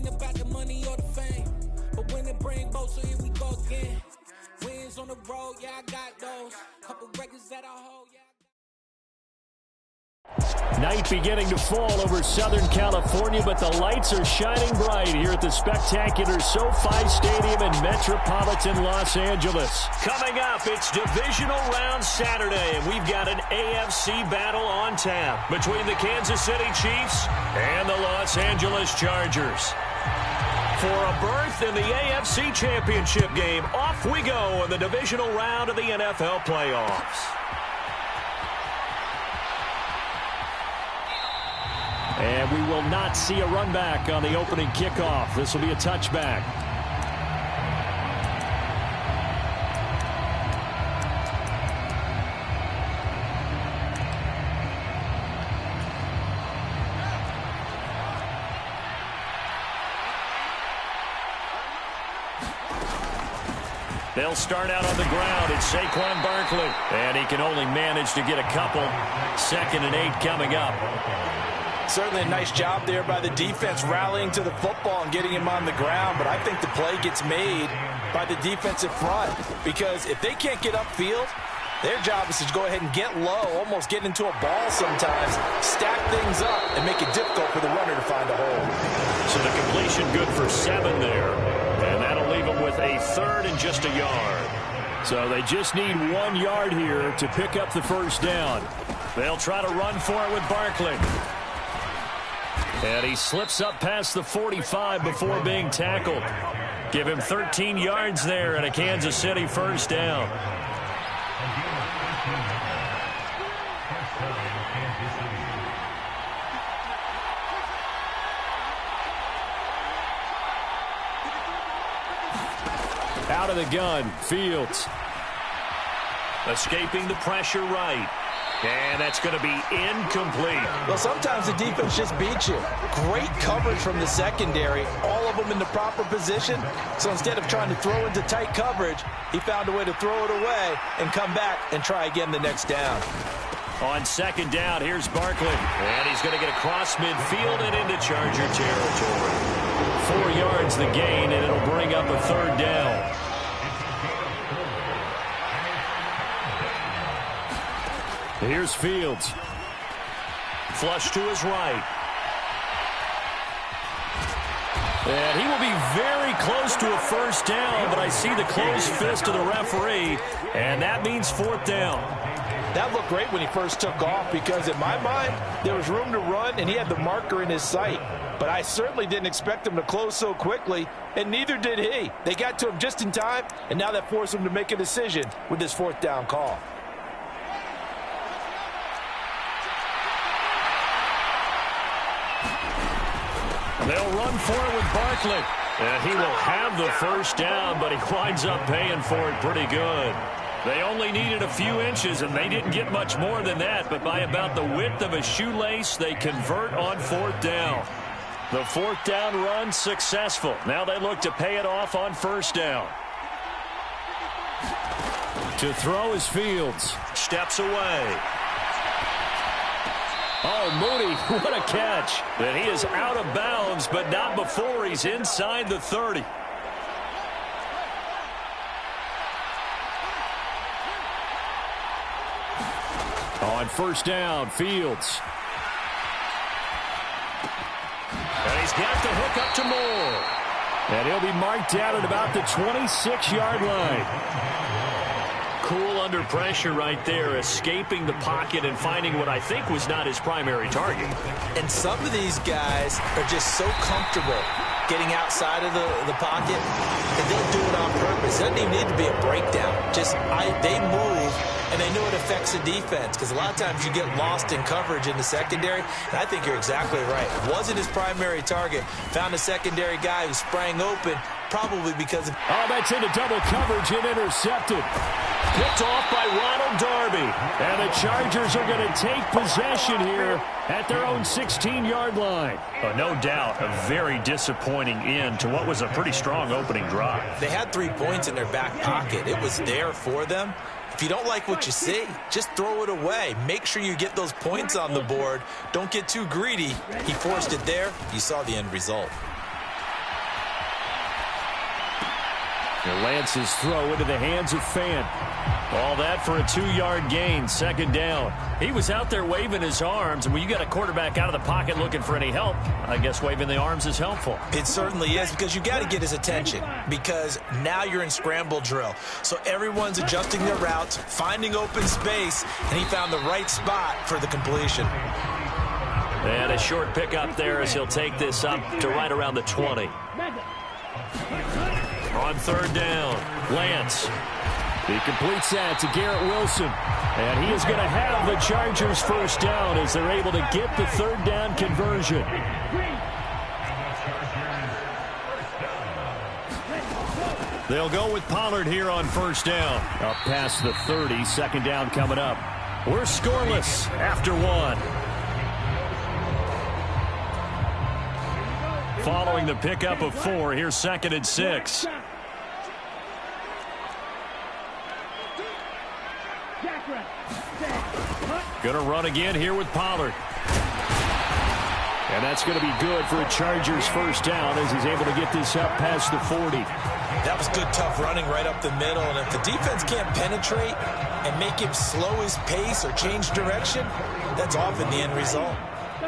ain't about the money or the fame, but when it bring both, so here we go again. Wins on the road, yeah, I got those. Couple records that I hold, yeah. Night beginning to fall over Southern California, but the lights are shining bright here at the spectacular SoFi Stadium in metropolitan Los Angeles. Coming up, it's Divisional Round Saturday, and we've got an AFC battle on tap between the Kansas City Chiefs and the Los Angeles Chargers. For a berth in the AFC Championship game, off we go in the divisional round of the NFL playoffs. And we will not see a run back on the opening kickoff. This will be a touchback. They'll start out on the ground. It's Saquon Barkley. And he can only manage to get a couple. 2nd and 8 coming up. Certainly a nice job there by the defense rallying to the football and getting him on the ground. But I think the play gets made by the defensive front. Because if they can't get upfield, their job is to go ahead and get low, almost get into a ball sometimes, stack things up, and make it difficult for the runner to find a hole. So the completion good for 7 there. And that'll leave them with a 3rd and just a yard. So they just need 1 yard here to pick up the first down. They'll try to run for it with Barkley. And he slips up past the 45 before being tackled. Give him 13 yards there and a Kansas City first down. Out of the gun, Fields. Escaping the pressure right. And that's going to be incomplete. Well, sometimes the defense just beats you. Great coverage from the secondary, all of them in the proper position. So instead of trying to throw into tight coverage, he found a way to throw it away and come back and try again the next down. On 2nd down, here's Barkley. And he's going to get across midfield and into Charger territory. 4 yards the gain, and it'll bring up a 3rd down. Here's Fields. Flush to his right. And he will be very close to a first down, but I see the closed fist of the referee, and that means 4th down. That looked great when he first took off because, in my mind, there was room to run, and he had the marker in his sight. But I certainly didn't expect him to close so quickly, and neither did he. They got to him just in time, and now that forced him to make a decision with this 4th down call. They'll run for it with Barkley. And he will have the first down, but he winds up paying for it pretty good. They only needed a few inches, and they didn't get much more than that. But by about the width of a shoelace, they convert on 4th down. The 4th down run successful. Now they look to pay it off on 1st down. To throw is Fields. Steps away. Oh, Moody, what a catch. And he is out of bounds, but not before he's inside the 30. On 1st down, Fields. And he's got the hook up to Moore. And he'll be marked down at about the 26-yard line. Cool under pressure right there, escaping the pocket and finding what I think was not his primary target. And some of these guys are just so comfortable getting outside of the pocket, and they'll do it on purpose. It doesn't even need to be a breakdown. They move, and they know it affects the defense, because a lot of times you get lost in coverage in the secondary, and I think you're exactly right. Wasn't his primary target. Found a secondary guy who sprang open, probably because of... Oh, that's into double coverage and intercepted. Picked off by Ronald Darby. And the Chargers are going to take possession here at their own 16-yard line. Oh, no doubt a very disappointing end to what was a pretty strong opening drive. They had 3 points in their back pocket. It was there for them. If you don't like what you see, just throw it away. Make sure you get those points on the board. Don't get too greedy. He forced it there. You saw the end result. And Lance's throw into the hands of Fant. All that for a 2-yard gain, second down. He was out there waving his arms, and when you got a quarterback out of the pocket looking for any help, I guess waving the arms is helpful. It certainly is, because you got to get his attention, because now you're in scramble drill. So everyone's adjusting their routes, finding open space, and he found the right spot for the completion. And a short pickup there as he'll take this up to right around the 20. On third down, Lance. He completes that to Garrett Wilson. And he is going to have the Chargers first down as they're able to get the third down conversion. They'll go with Pollard here on first down. Up past the 30, second down coming up. We're scoreless after one. Following the pickup of 4, here's second and 6. Going to run again here with Pollard. And that's going to be good for a Chargers first down as he's able to get this up past the 40. That was good, tough running right up the middle. And if the defense can't penetrate and make him slow his pace or change direction, that's often the end result.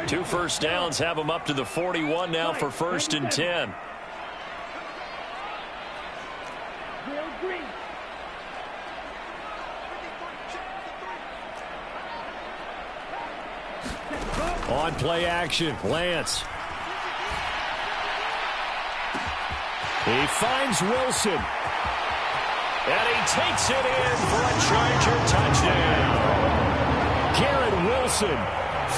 2 first downs have him up to the 41 now for first and 10. On play action, Lance. He finds Wilson. And he takes it in for a Charger touchdown. Garrett Wilson,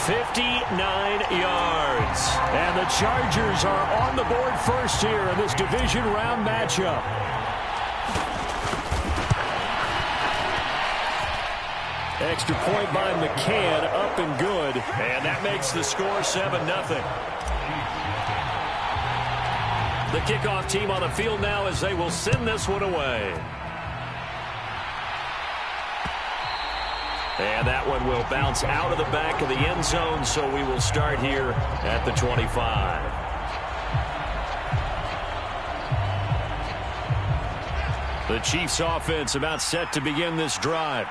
59 yards. And the Chargers are on the board first here in this division round matchup. Extra point by McCann, up and good. And that makes the score 7-0. The kickoff team on the field now as they will send this one away. And that one will bounce out of the back of the end zone, so we will start here at the 25. The Chiefs offense about set to begin this drive.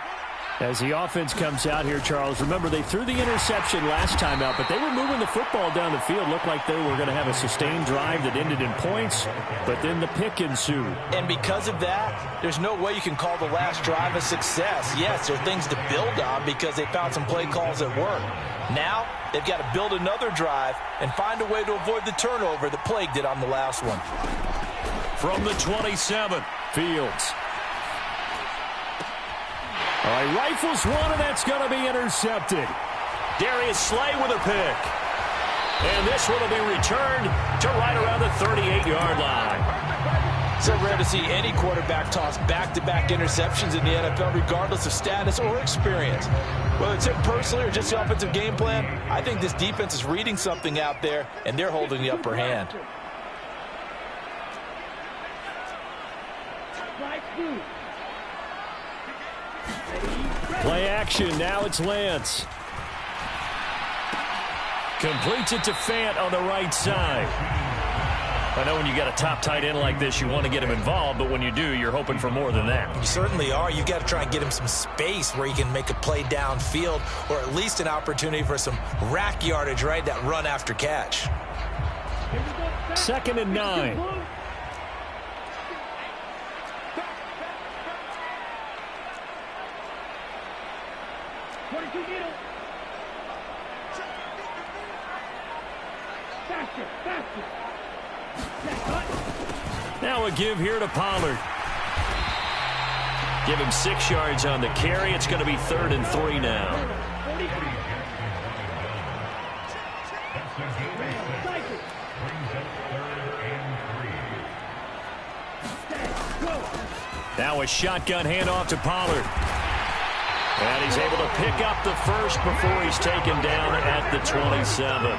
As the offense comes out here, Charles, remember they threw the interception last time out, but they were moving the football down the field. Looked like they were going to have a sustained drive that ended in points, but then the pick ensued. And because of that, there's no way you can call the last drive a success. Yes, there are things to build on because they found some play calls that work. Now, they've got to build another drive and find a way to avoid the turnover that plagued it on the last one. From the 27, Fields. All right, rifles one, and that's going to be intercepted. Darius Slay with a pick. And this one will be returned to right around the 38-yard line. So rare to see any quarterback toss back-to-back interceptions in the NFL, regardless of status or experience. Whether it's him personally or just the offensive game plan, I think this defense is reading something out there, and they're holding the upper hand. Play action. Now it's Lance. Completes it to Fant on the right side. I know when you got a top tight end like this, you want to get him involved, but when you do, you're hoping for more than that. You certainly are. You got to try and get him some space where he can make a play downfield, or at least an opportunity for some rack yardage, right? That run after catch. Second and 9. Now a give here to Pollard. Give him 6 yards on the carry. It's going to be 3rd and 3 now. Now a shotgun handoff to Pollard. And he's able to pick up the first before he's taken down at the 27.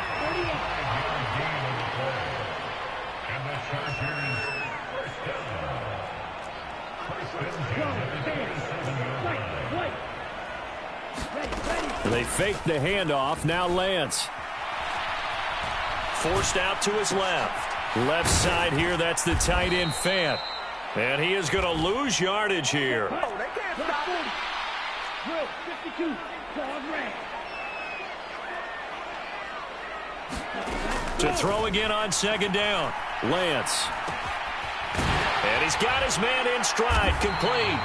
They fake the handoff. Now Lance. Forced out to his left. Left side here, that's the tight end Fant. And he is going to lose yardage here. Oh, they can't stop him. Drill 52. Pause red. To throw again on second down. Lance. And he's got his man in stride, complete.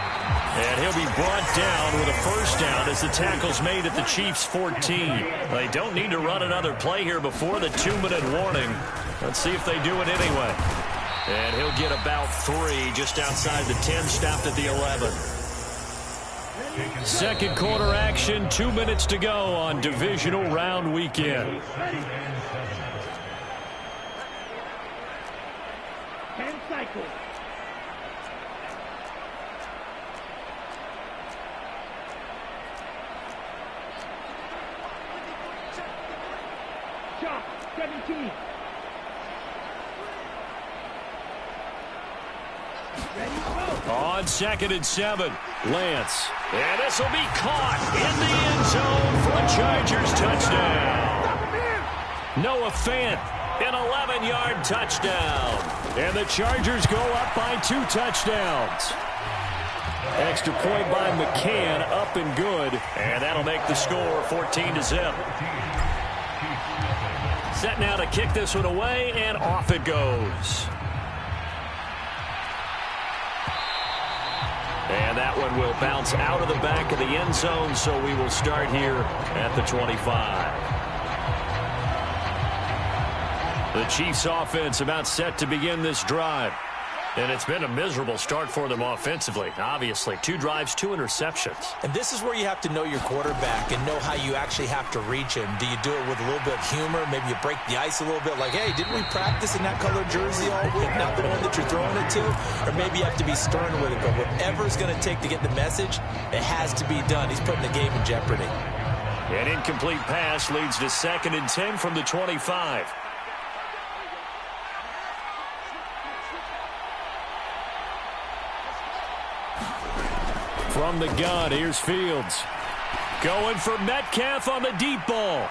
And he'll be brought down with a first down as the tackle's made at the Chiefs' 14. They don't need to run another play here before the 2-minute warning. Let's see if they do it anyway. And he'll get about 3 just outside the 10, stopped at the 11. Second quarter action, 2 minutes to go on divisional round weekend. 10 cycles. Shot 17. Ready, go. On 2nd and 7, Lance. And this will be caught in the end zone for a Chargers touchdown. Noah Fant, an 11-yard touchdown. And the Chargers go up by 2 touchdowns. Extra point by McCann, up and good. And that'll make the score 14-0. Set now to kick this one away, and off it goes. And that one will bounce out of the back of the end zone, so we will start here at the 25. The Chiefs offense about set to begin this drive. And it's been a miserable start for them offensively, obviously. 2 drives, 2 interceptions. And this is where you have to know your quarterback and know how you actually have to reach him. Do you do it with a little bit of humor? Maybe you break the ice a little bit, like, hey, didn't we practice in that colored jersey all week, not the one that you're throwing it to? Or maybe you have to be stern with it. But whatever it's going to take to get the message, it has to be done. He's putting the game in jeopardy. An incomplete pass leads to 2nd and 10 from the 25. From the gun, here's Fields. Going for Metcalf on the deep ball.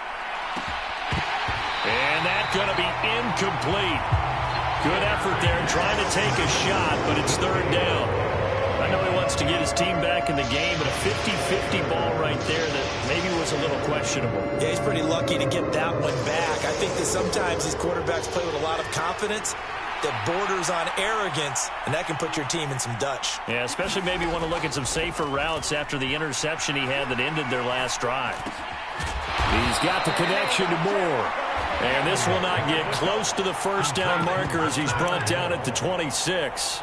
And that's going to be incomplete. Good effort there trying to take a shot, but it's 3rd down. I know he wants to get his team back in the game, but a 50-50 ball right there that maybe was a little questionable. Yeah, he's pretty lucky to get that one back. I think that sometimes these quarterbacks play with a lot of confidence that borders on arrogance, and that can put your team in some Dutch. Yeah, especially maybe want to look at some safer routes after the interception he had that ended their last drive. He's got the connection to Moore. And this will not get close to the first down marker as he's brought down at the 26.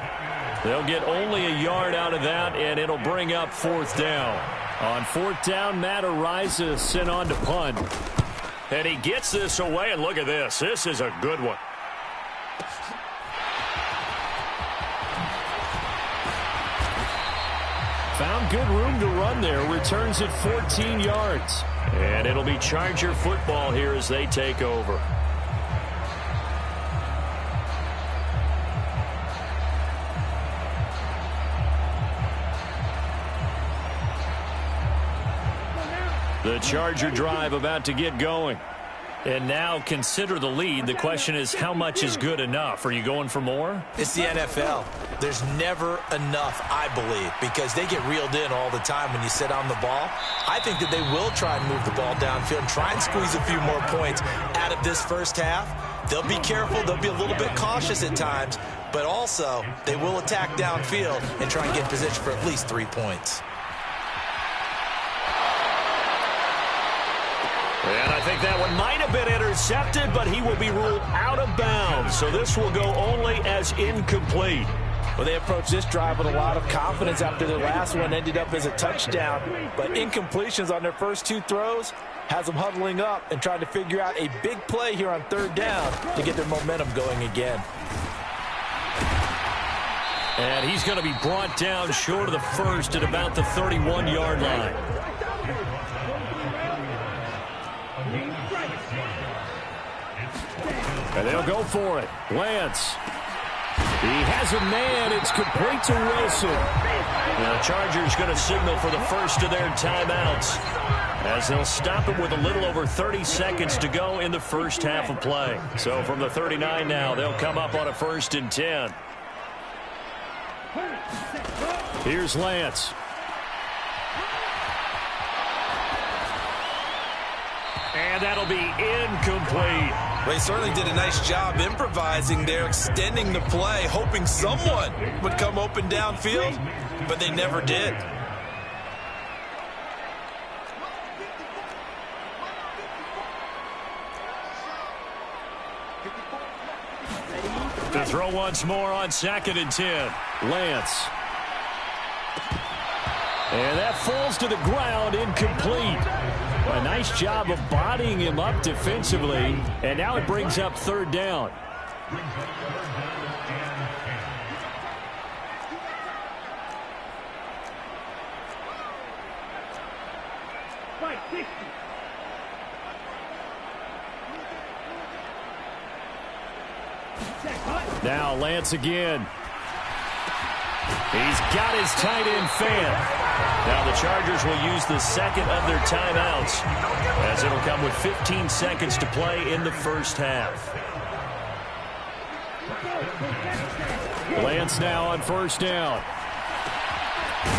They'll get only a yard out of that, and it'll bring up 4th down. On 4th down, Matt Araiza sent on to punt. And he gets this away, and look at this. This is a good one. Found good room to run there. Returns it 14 yards. And it'll be Charger football here as they take over. The Charger drive about to get going. And now consider the lead. The question is, how much is good enough? Are you going for more? It's the NFL. There's never enough, I believe, because they get reeled in all the time when you sit on the ball. I think that they will try and move the ball downfield and try and squeeze a few more points out of this first half. They'll be careful. They'll be a little bit cautious at times, but also they will attack downfield and try and get in position for at least 3 points. And I think that one might have been intercepted, but he will be ruled out of bounds. So this will go only as incomplete. Well, they approached this drive with a lot of confidence after their last one ended up as a touchdown. But incompletions on their first 2 throws has them huddling up and trying to figure out a big play here on 3rd down to get their momentum going again. And he's going to be brought down short of the first at about the 31-yard line. And they'll go for it. Lance. He has a man. It's complete to Wilson. Now, the Chargers going to signal for the first of their timeouts as they'll stop it with a little over 30 seconds to go in the first half of play. So from the 39 now, they'll come up on a 1st and 10. Here's Lance. And that'll be incomplete. Well, he certainly did a nice job improvising there, extending the play, hoping someone would come open downfield, but they never did. To throw once more on 2nd and 10. Lance. And that falls to the ground, incomplete. A nice job of bodying him up defensively. And now it brings up 3rd down. Now Lance again. He's got his tight end fan. Now the Chargers will use the 2nd of their timeouts, as it'll come with 15 seconds to play in the first half. Lance now on 1st down.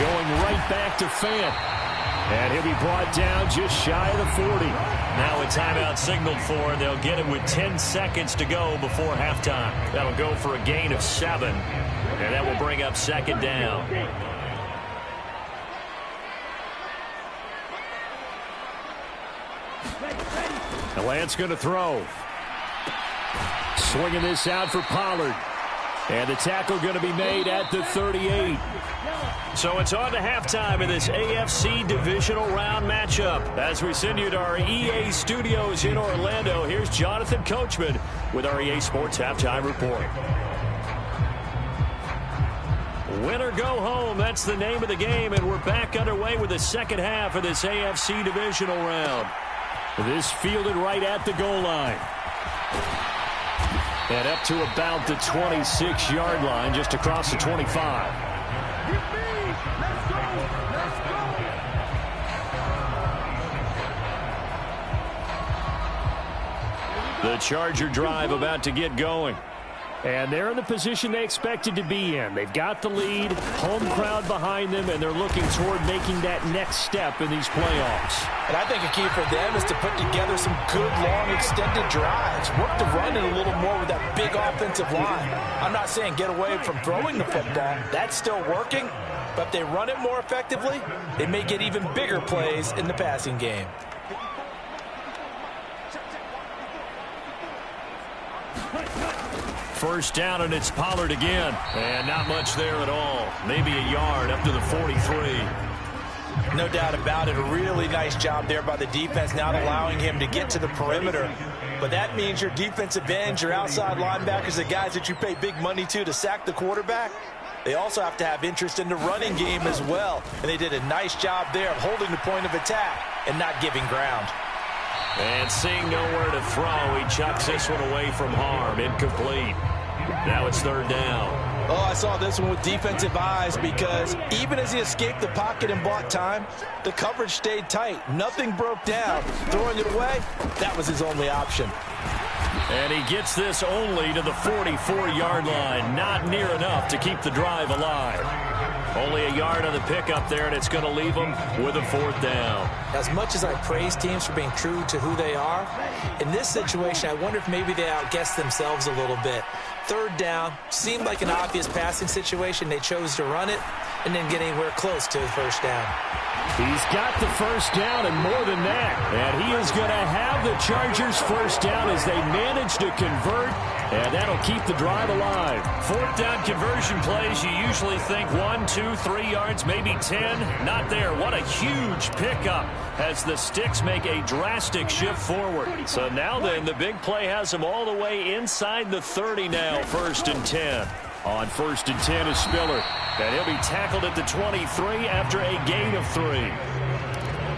Going right back to Fant. And he'll be brought down just shy of the 40. Now a timeout signaled for. They'll get it with 10 seconds to go before halftime. That'll go for a gain of 7. And that will bring up 2nd down. Now Lance going to throw. Swinging this out for Pollard. And the tackle going to be made at the 38. So it's on to halftime in this AFC divisional round matchup. As we send you to our EA studios in Orlando, here's Jonathan Coachman with our EA Sports Halftime Report. Win or go home, that's the name of the game, and we're back underway with the second half of this AFC divisional round. This fielded right at the goal line. And up to about the 26-yard line, just across the 25. The Charger drive about to get going. And they're in the position they expected to be in. They've got the lead, home crowd behind them, and they're looking toward making that next step in these playoffs. And I think a key for them is to put together some good, long, extended drives. Work the run in a little more with that big offensive line. I'm not saying get away from throwing the football. That's still working. But if they run it more effectively, they may get even bigger plays in the passing game. First down, and it's Pollard again. And not much there at all. Maybe a yard up to the 43. No doubt about it. A really nice job there by the defense, not allowing him to get to the perimeter. But that means your defensive ends, your outside linebackers, the guys that you pay big money to sack the quarterback, they also have to have interest in the running game as well. And they did a nice job there of holding the point of attack and not giving ground. And seeing nowhere to throw, he chucks this one away from harm. Incomplete. Now it's 3rd down. Oh, I saw this one with defensive eyes because even as he escaped the pocket and bought time, the coverage stayed tight. Nothing broke down. Throwing it away, that was his only option. And he gets this only to the 44-yard line. Not near enough to keep the drive alive. Only a yard on the pickup there, and it's going to leave them with a 4th down. As much as I praise teams for being true to who they are, in this situation, I wonder if maybe they outguessed themselves a little bit. 3rd down seemed like an obvious passing situation. They chose to run it and didn't get anywhere close to the 1st down. He's got the 1st down and more than that. And he is going to have the Chargers 1st down as they manage to convert. And that'll keep the drive alive. 4th down conversion plays, you usually think 1, 2, 3 yards, maybe 10. Not there. What a huge pickup as the sticks make a drastic shift forward. So now then, the big play has them all the way inside the 30 now, 1st and 10. On 1st and 10 is Spiller. And he'll be tackled at the 23 after a gain of 3.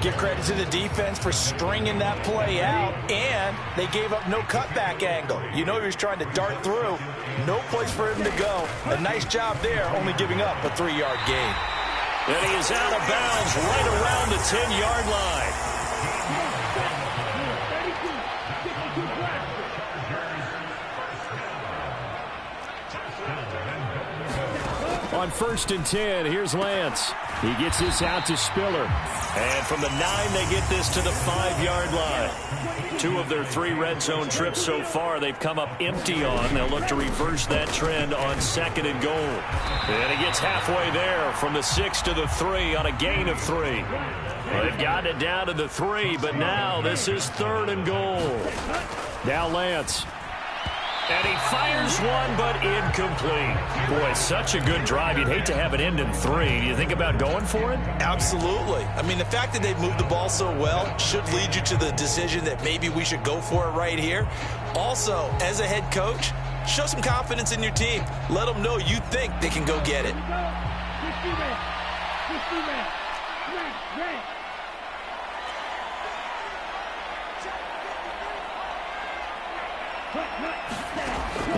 Give credit to the defense for stringing that play out, and they gave up no cutback angle. You know he was trying to dart through. No place for him to go. A nice job there, only giving up a 3-yard gain. And he is out of bounds right around the 10-yard line. On on 1st and 10. Here's Lance. He gets this out to Spiller. And from the 9, they get this to the 5-yard line. 2 of their 3 red zone trips so far, they've come up empty on. They'll look to reverse that trend on 2nd and goal. And he gets halfway there from the 6 to the 3 on a gain of 3. Well, they've gotten it down to the 3, but now this is 3rd and goal. Now Lance. And he fires one, but incomplete. Boy, such a good drive. You'd hate to have it end in 3. Do you think about going for it? Absolutely. I mean, the fact that they've moved the ball so well should lead you to the decision that maybe we should go for it right here. Also, as a head coach, show some confidence in your team. Let them know you think they can go get it.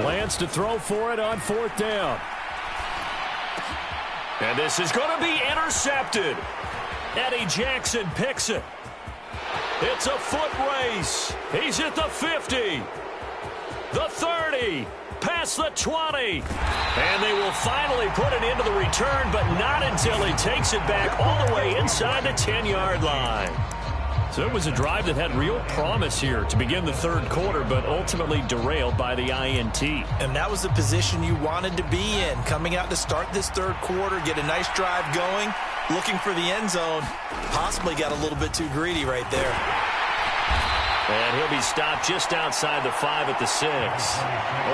Lance to throw for it on 4th down. And this is going to be intercepted. Eddie Jackson picks it. It's a foot race. He's at the 50, the 30, past the 20. And they will finally put it into the return, but not until he takes it back all the way inside the 10-yard line. So it was a drive that had real promise here to begin the 3rd quarter, but ultimately derailed by the INT. And that was the position you wanted to be in, coming out to start this 3rd quarter, get a nice drive going, looking for the end zone. Possibly got a little bit too greedy right there. And he'll be stopped just outside the 5 at the 6.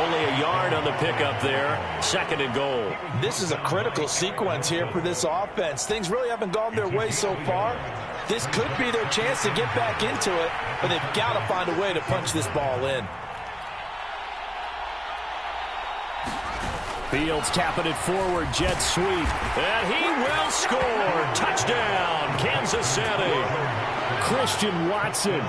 Only a yard on the pickup there. 2nd and goal. This is a critical sequence here for this offense. Things really haven't gone their way so far. This could be their chance to get back into it, but they've got to find a way to punch this ball in. Fields tapping it forward, jet sweep. And he will score. Touchdown, Kansas City. Christian Watson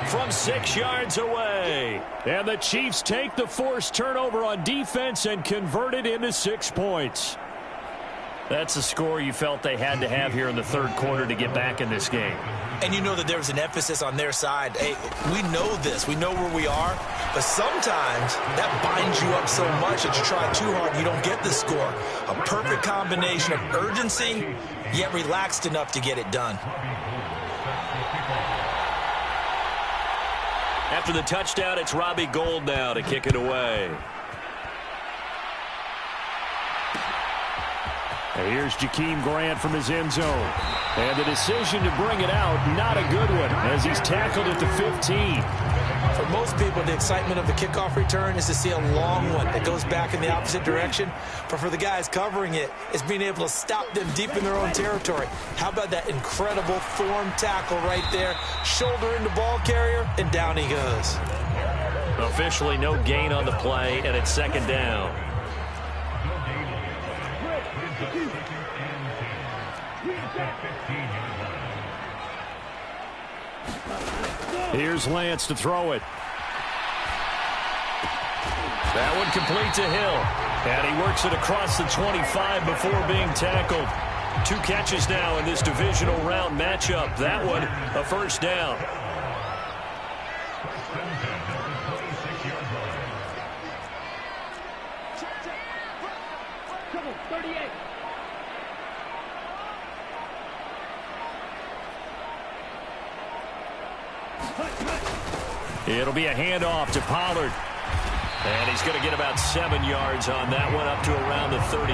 from 6 yards away. And the Chiefs take the forced turnover on defense and convert it into 6 points. That's a score you felt they had to have here in the 3rd quarter to get back in this game. And you know that there was an emphasis on their side. Hey, we know this. We know where we are. But sometimes that binds you up so much that you try too hard, you don't get the score. A perfect combination of urgency, yet relaxed enough to get it done. After the touchdown, it's Robbie Gould now to kick it away. And here's Jakeem Grant from his end zone. And the decision to bring it out, not a good one, as he's tackled at the 15. For most people, the excitement of the kickoff return is to see a long one that goes back in the opposite direction. But for the guys covering it, it's being able to stop them deep in their own territory. How about that incredible form tackle right there? Shoulder into ball carrier, and down he goes. Officially no gain on the play, and it's 2nd down. Here's Lance to throw it. That one complete to Hill. And he works it across the 25 before being tackled. 2 catches now in this divisional round matchup. That one, a 1st down. It'll be a handoff to Pollard. And he's going to get about 7 yards on that one, up to around the 33.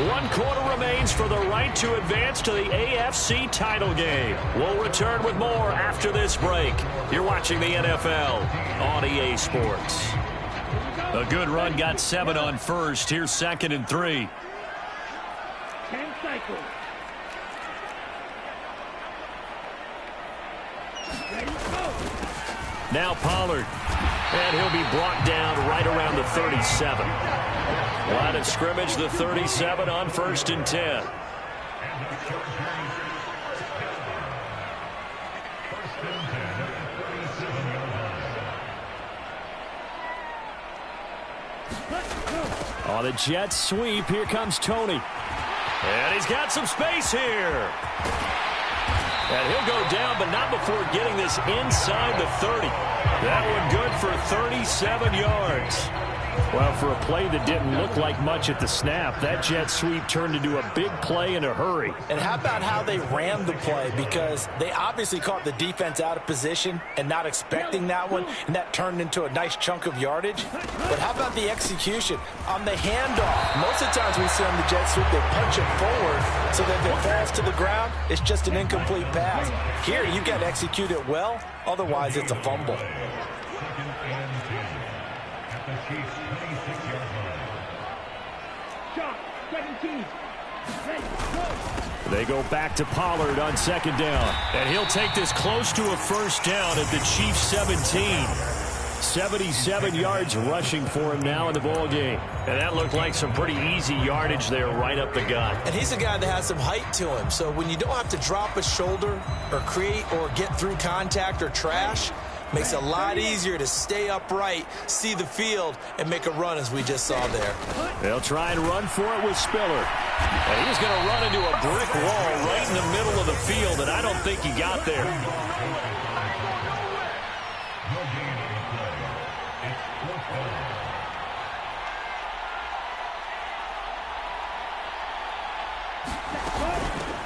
One quarter remains for the right to advance to the AFC title game. We'll return with more after this break. You're watching the NFL on EA Sports. A good run, got 7 on 1st. Here's 2nd and 3. 10 cycles. Now Pollard. And he'll be brought down right around the 37. Line of scrimmage, the 37 on 1st and 10. On the jet sweep, here comes Tony. And he's got some space here. And he'll go down, but not before getting this inside the 30. That one good for 37 yards. Well, for a play that didn't look like much at the snap, that jet sweep turned into a big play in a hurry. And how about how they ran the play? Because they obviously caught the defense out of position and not expecting that one, and that turned into a nice chunk of yardage. But how about the execution? On the handoff, most of the times we see on the jet sweep, they punch it forward so that if it falls to the ground, it's just an incomplete pass. Here, you got to execute it well, otherwise it's a fumble. They go back to Pollard on second down. And he'll take this close to a first down at the Chiefs' 17. 77 yards rushing for him now in the ball game. And that looked like some pretty easy yardage there right up the gut. And he's a guy that has some height to him. So when you don't have to drop a shoulder or create or get through contact or trash, makes it a lot easier to stay upright, see the field, and make a run as we just saw there. They'll try and run for it with Spiller. And he's going to run into a brick wall right in the middle of the field, and I don't think he got there.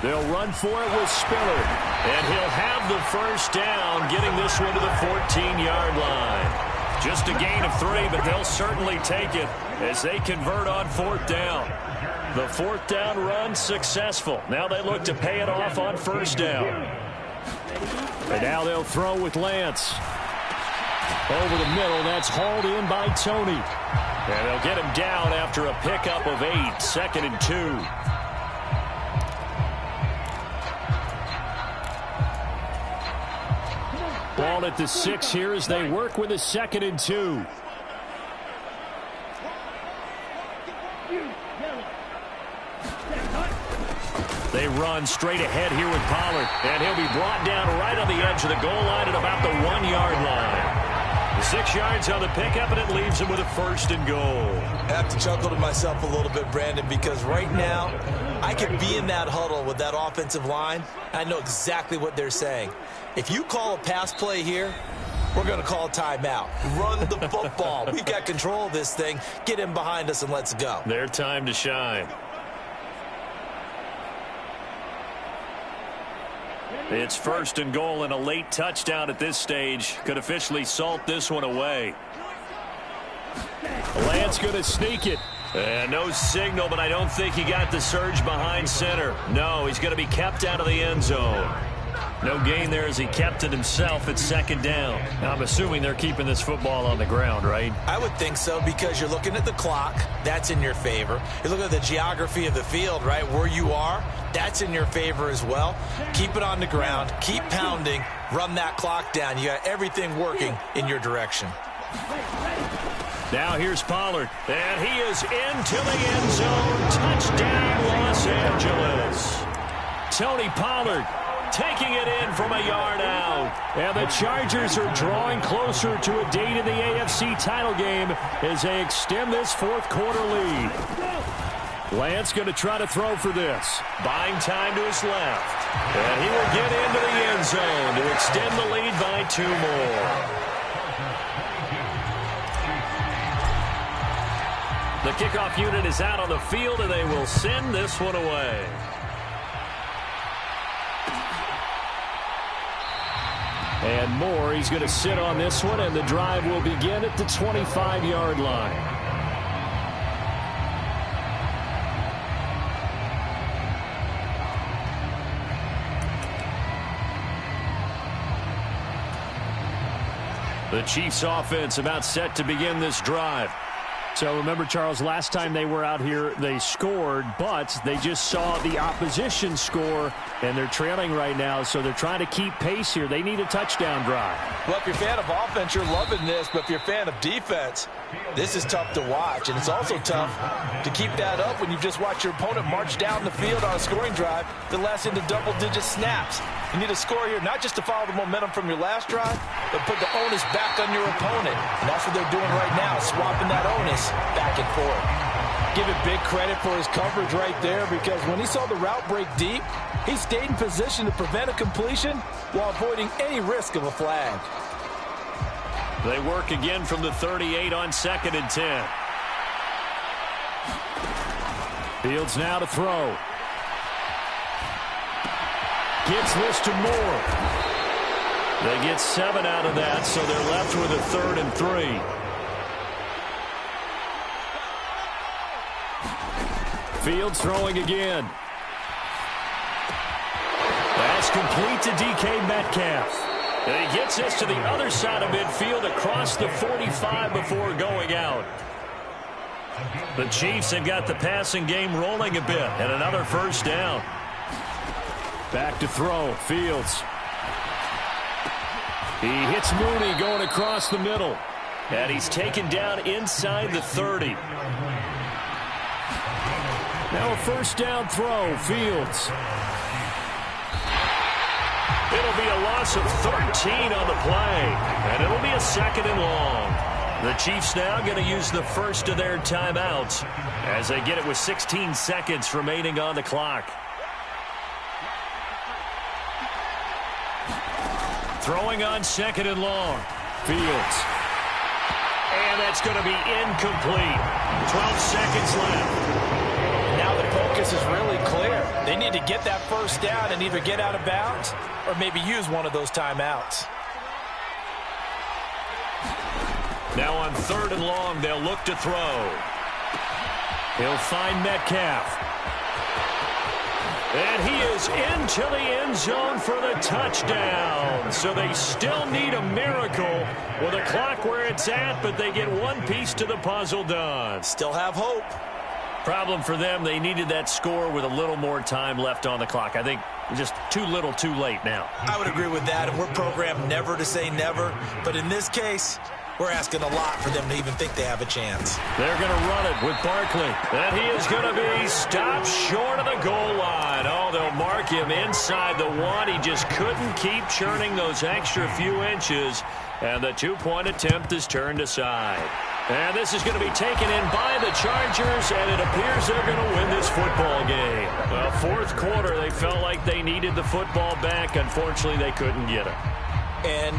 They'll run for it with Spiller. And he'll have the first down, getting this one to the 14-yard line. Just a gain of 3, but they'll certainly take it as they convert on fourth down. The fourth down run successful. Now they look to pay it off on first down. And now they'll throw with Lance. Over the middle, that's hauled in by Tony. And they'll get him down after a pickup of 8, 2nd and 2. Ball at the 6 here as they work with a 2nd and 2. They run straight ahead here with Pollard, and he'll be brought down right on the edge of the goal line at about the 1-yard line. 6 yards on the pickup, and it leaves him with a 1st and goal. I have to chuckle to myself a little bit, Brandon, because right now I could be in that huddle with that offensive line. I know exactly what they're saying. If you call a pass play here, we're going to call a timeout. Run the football. We've got control of this thing. Get in behind us and let's go. Their time to shine. It's 1st and goal and a late touchdown at this stage. Could officially salt this one away. Lance going to sneak it. And no signal, but I don't think he got the surge behind center. No, he's going to be kept out of the end zone. No gain there as he kept it himself at 2nd down. Now, I'm assuming they're keeping this football on the ground, right? I would think so, because you're looking at the clock. That's in your favor. You're looking at the geography of the field, right? Where you are, that's in your favor as well. Keep it on the ground. Keep pounding. Run that clock down. You got everything working in your direction. Now here's Pollard. And he is into the end zone. Touchdown, Los Angeles. Tony Pollard taking it in from a yard out. And the Chargers are drawing closer to a date in the AFC title game as they extend this 4th quarter lead. Lance going to try to throw for this. Buying time to his left. And he will get into the end zone to extend the lead by 2 more. The kickoff unit is out on the field, and they will send this one away. And Moore, he's going to sit on this one, and the drive will begin at the 25-yard line. The Chiefs offense about set to begin this drive. So remember, Charles, last time they were out here, they scored, but they just saw the opposition score, and they're trailing right now, so they're trying to keep pace here. They need a touchdown drive. Well, if you're a fan of offense, you're loving this, but if you're a fan of defense, this is tough to watch, and it's also tough to keep that up when you've just watched your opponent march down the field on a scoring drive that lasts into double-digit snaps. You need a score here, not just to follow the momentum from your last drive, but put the onus back on your opponent. And that's what they're doing right now, swapping that onus back and forth. Give it big credit for his coverage right there, because when he saw the route break deep, he stayed in position to prevent a completion while avoiding any risk of a flag. They work again from the 38 on 2nd and 10. Fields now to throw. Gets this to Moore. They get 7 out of that, so they're left with a 3rd and 3. Fields throwing again. That's complete to DK Metcalf. And he gets this to the other side of midfield across the 45 before going out. The Chiefs have got the passing game rolling a bit, and another first down. Back to throw, Fields. He hits Mooney going across the middle. And he's taken down inside the 30. Now a first down throw, Fields. It'll be a loss of 13 on the play, and it'll be a 2nd and long. The Chiefs now going to use the first of their timeouts as they get it with 16 seconds remaining on the clock. Throwing on 2nd and long. Fields. And that's going to be incomplete. 12 seconds left. Now the focus is really clear. They need to get that first down and either get out of bounds or maybe use one of those timeouts. Now on 3rd and long, they'll look to throw. He'll find Metcalf. And he is into the end zone for the touchdown. So they still need a miracle with a clock where it's at, but they get one piece to the puzzle done. Still have hope. Problem for them, they needed that score with a little more time left on the clock. I think just too little too late now. I would agree with that, and we're programmed never to say never. But in this case, we're asking a lot for them to even think they have a chance. They're going to run it with Barkley. And he is going to be stopped short of the goal line. Oh, they'll mark him inside the 1. He just couldn't keep churning those extra few inches. And the 2-point attempt is turned aside. And this is going to be taken in by the Chargers, and it appears they're going to win this football game. Well, 4th quarter, they felt like they needed the football back. Unfortunately, they couldn't get it. And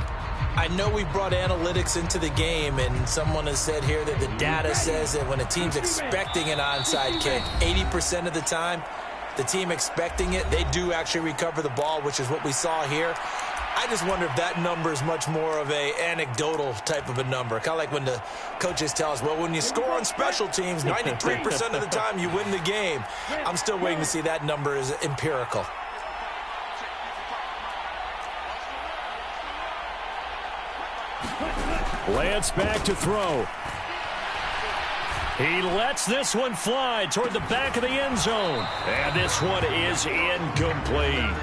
I know we brought analytics into the game, and someone has said here that the data says that when a team's expecting an onside kick, 80% of the time, the team expecting it, they do actually recover the ball, which is what we saw here. I just wonder if that number is much more of a anecdotal type of a number. Kind of like when the coaches tell us, well, when you score on special teams, 93% of the time you win the game. I'm still waiting to see that number is empirical. Lance back to throw. He lets this one fly toward the back of the end zone. And this one is incomplete.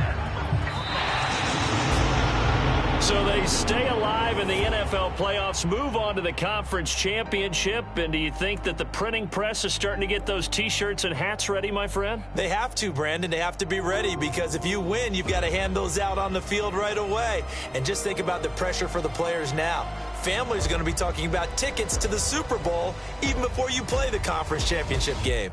So they stay alive in the NFL playoffs, move on to the conference championship. And do you think that the printing press is starting to get those T-shirts and hats ready, my friend? They have to, Brandon. They have to be ready because if you win, you've got to hand those out on the field right away. And just think about the pressure for the players now. Families are going to be talking about tickets to the Super Bowl even before you play the conference championship game.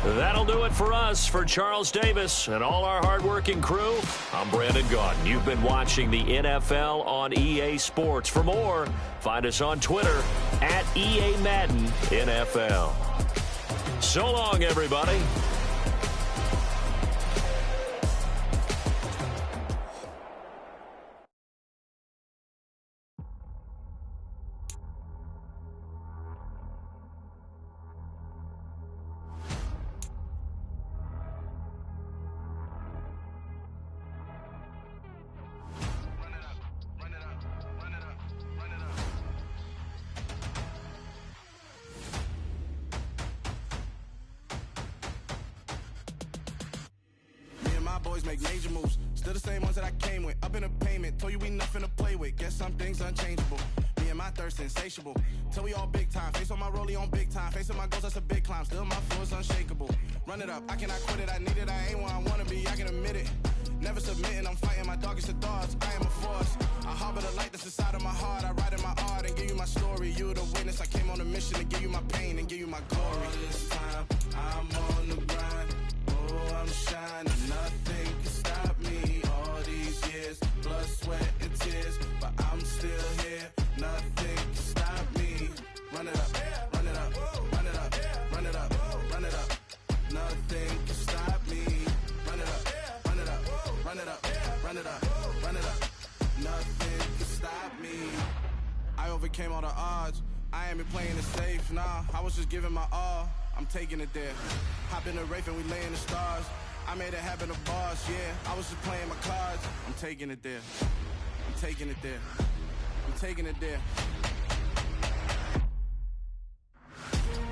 That'll do it for us. For Charles Davis and all our hardworking crew, I'm Brandon Gaudin. You've been watching the NFL on EA Sports. For more, find us on Twitter at EA Madden NFL. So long, everybody. Boys make major moves, still the same ones that I came with. Up in a payment, told you we nothing to play with. Guess some things unchangeable. Me and my thirst insatiable. Till we all big time. Face on my rollie on big time. Facing my goals, that's a big climb. Still my flow is unshakable. Run it up, I cannot quit it. I need it, I ain't where I wanna be. I can admit it. Never submitting, I'm fighting my darkest of thoughts. I am a force. I harbor the light that's inside of my heart. I write in my art and give you my story. You the witness. I came on a mission to give you my pain and give you my glory. All this time, I'm on the grind. Oh, I'm shining. Nothing can stop me. All these years, blood, sweat, and tears, but I'm still here. Nothing overcame all the odds. I ain't been playing it safe, nah. I was just giving my all. I'm taking it there. Hop in the Wraith and we lay in the stars. I made it happen to boss, yeah. I was just playing my cards. I'm taking it there. I'm taking it there. I'm taking it there.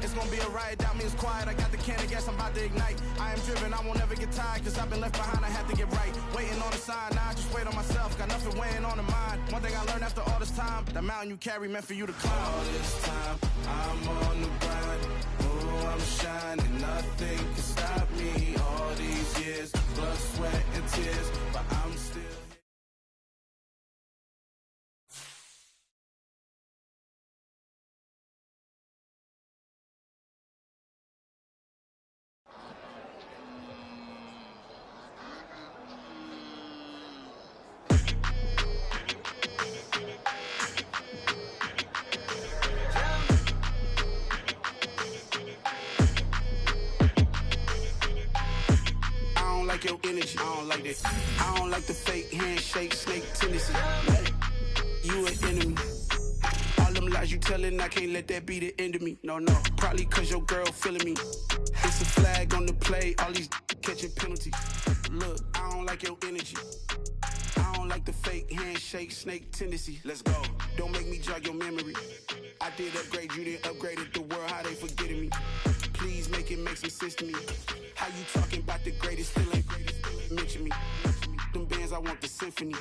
It's gonna be a riot, doubt me it's quiet. I got the can of gas, I'm about to ignite. I am driven, I won't ever get tired, cause I've been left behind, I have to get right. Waiting on the sign, now I just wait on myself. Got nothing weighing on the mind. One thing I learned after all this time, the mountain you carry meant for you to climb. All this time, I'm on the grind. Oh, I'm shining, nothing can stop me. All these years, blood, sweat, and tears, but I'm still your energy. I don't like that. I don't like the fake handshake, snake tendency. You an enemy. All them lies you telling, I can't let that be the end of me. No, probably cause your girl feeling me. It's a flag on the play, all these catching penalties. Look, I don't like your energy. I don't like the fake handshake, snake tendency. Let's go. Don't make me jog your memory. I did upgrade, you didn't upgrade it. The world, how they forgetting me. Please make it make some sense to me. How you talking about the greatest, still ain't mention me. Them bands, I want the symphony.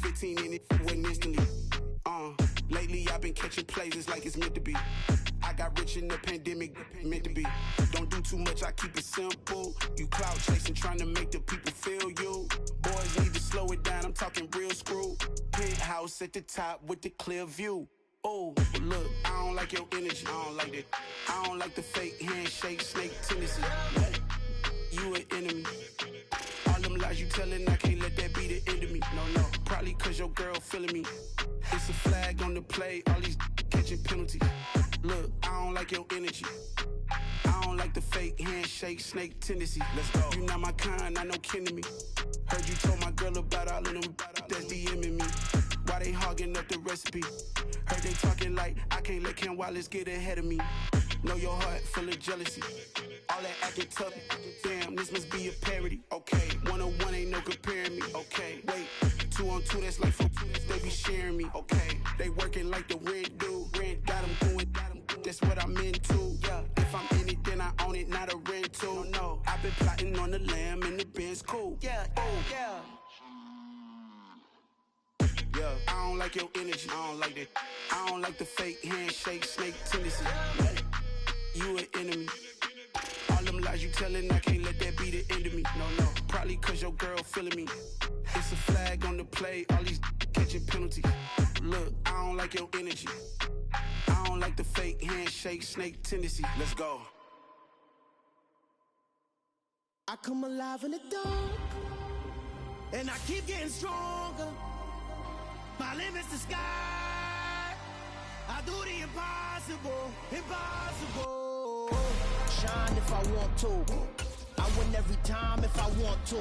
15 in it, went instantly. Lately I've been catching plays, it's like it's meant to be. I got rich in the pandemic, meant to be. Don't do too much, I keep it simple. You clout chasing, trying to make the people feel you. Boys need to slow it down, I'm talking real screw. Penthouse at the top with the clear view. Oh, look, I don't like your energy. I don't like that. I don't like the fake handshake, snake tendency. You an enemy. All them lies you telling, I can't let that be the end of me. No, probably cause your girl feeling me. It's a flag on the play, all these catching penalties. Look, I don't like your energy. I don't like the fake handshake, snake tendency. Let's go. You not my kind, I know kin to me. Heard you told my girl about all of them that's DMing me. Why they hogging up the recipe? Heard they talking like I can't let Ken Wallace get ahead of me. Know your heart full of jealousy. All that acting tough, damn, this must be a parody. Okay, 1-on-1 ain't no comparing me. Okay, wait, 2-on-2, that's like 4, they be sharing me. Okay, they working like the rent do. Rent got them going, that's what I'm into. Yeah, if I'm in it, then I own it, not a rental. No, I've been plotting on the lamb and the Benz cool. Yeah, yeah. Yeah, I don't like your energy. I don't like that. I don't like the fake handshake, snake tendency. You an enemy. All them lies you telling, I can't let that be the end of me. No, probably cause your girl feeling me. It's a flag on the play, all these catching penalties. Look, I don't like your energy. I don't like the fake handshake, snake tendency. Let's go. I come alive in the dark, and I keep getting stronger. My limit's the sky. I do the impossible, impossible. Shine if I want to. I win every time if I want to.